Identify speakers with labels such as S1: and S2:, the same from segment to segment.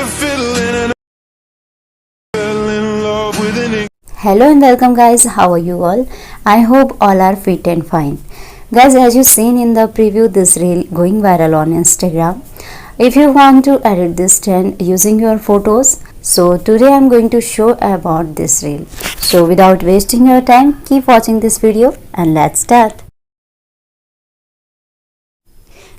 S1: a fiddle and fell in love with an.
S2: Hello and welcome guys, how are you all? I hope all are fit and fine. Guys, as you seen in the preview, this reel going viral on Instagram. If you want to edit this trend using your photos, so today I'm going to show about this reel. So without wasting your time, keep watching this video and let's start.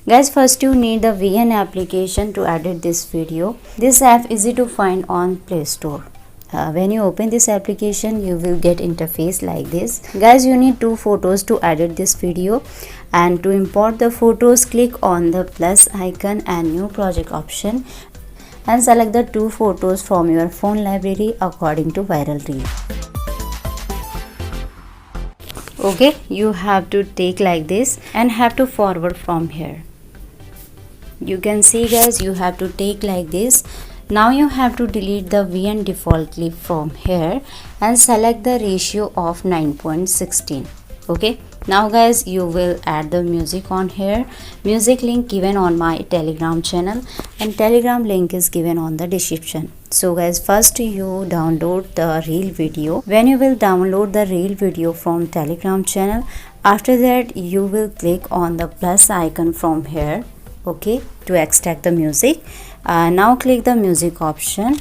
S2: Guys, first you need the VN application to edit this video. This app is easy to find on Play Store. When you open this application, you will get interface like this. Guys, you need two photos to edit this video, and to import the photos, click on the plus icon and new project option and select the two photos from your phone library according to viral reel. Okay, you have to take like this and have to forward from here. You can see guys, you have to take like this. Now you have to delete the VN default clip from here and select the ratio of 9.16. okay, now guys, you will add the music on here. Music link given on my Telegram channel and Telegram link is given on the description. So guys, first you download the reel video. When you will download the reel video from Telegram channel, after that you will click on the plus icon from here, okay, to extract the music. Now click the music option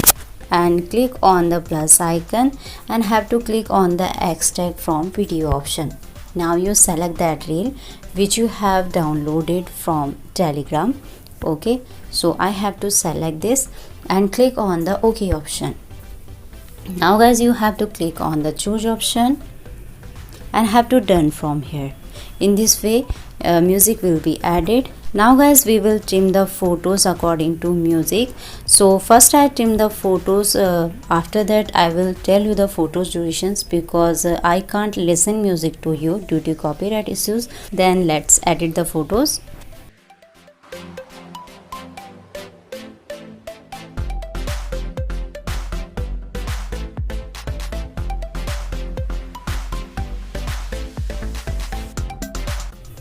S2: and click on the plus icon and have to click on the extract from video option. Now you select that reel which you have downloaded from Telegram. Okay, so I have to select this and click on the OK option. Now guys, you have to click on the choose option and have to done from here. In this way music will be added. Now guys, we will trim the photos according to music. So first I trim the photos, after that I will tell you the photos durations because I can't listen music to you due to copyright issues. Then let's edit the photos.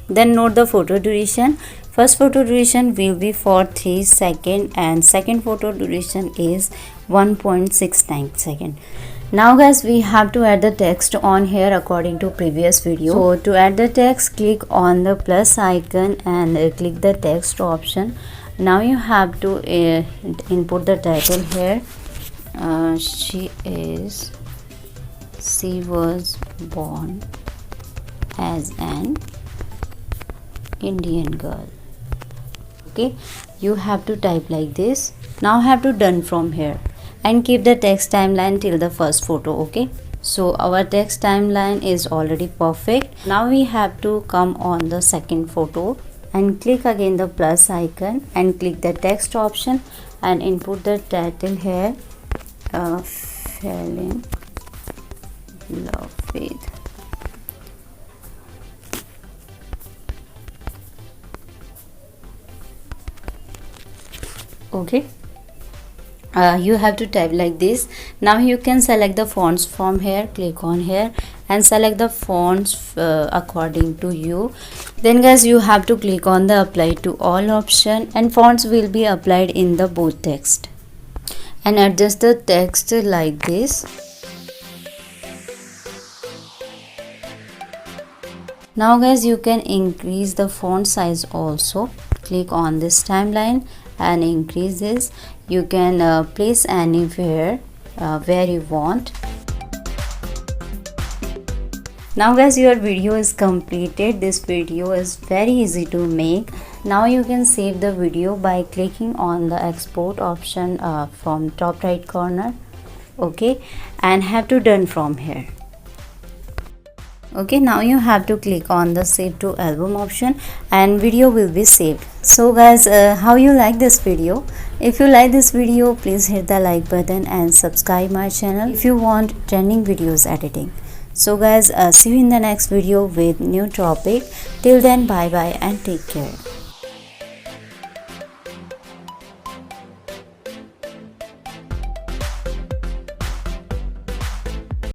S2: Then note the photo duration. First photo duration will be for 3 seconds and second photo duration is 1.69 seconds. Now guys, we have to add the text on here according to previous video. So to add the text, click on the plus icon and click the text option. Now you have to input the title here. She was born as an Indian girl. Okay, you have to type like this. Now have to done from here and keep the text timeline till the first photo. Okay, so our text timeline is already perfect. Now we have to come on the second photo and click again the plus icon and click the text option and input the title here. Fell in love with okay. You have to type like this. Now you can select the fonts from here. Click on here and select the fonts according to you. Then guys, you have to click on the apply to all option and fonts will be applied in the both text and adjust the text like this. Now guys, you can increase the font size also. Click on this timeline and increase this. You can place anywhere where you want. Now guys, your video is completed. This video is very easy to make. Now you can save the video by clicking on the export option from top right corner, okay, and have to done from here. Okay, now you have to click on the save to album option and video will be saved. So guys, how you like this video? If you like this video, please hit the like button and subscribe my channel if you want trending videos editing. So guys, see you in the next video with new topic. Till then, bye bye and take care.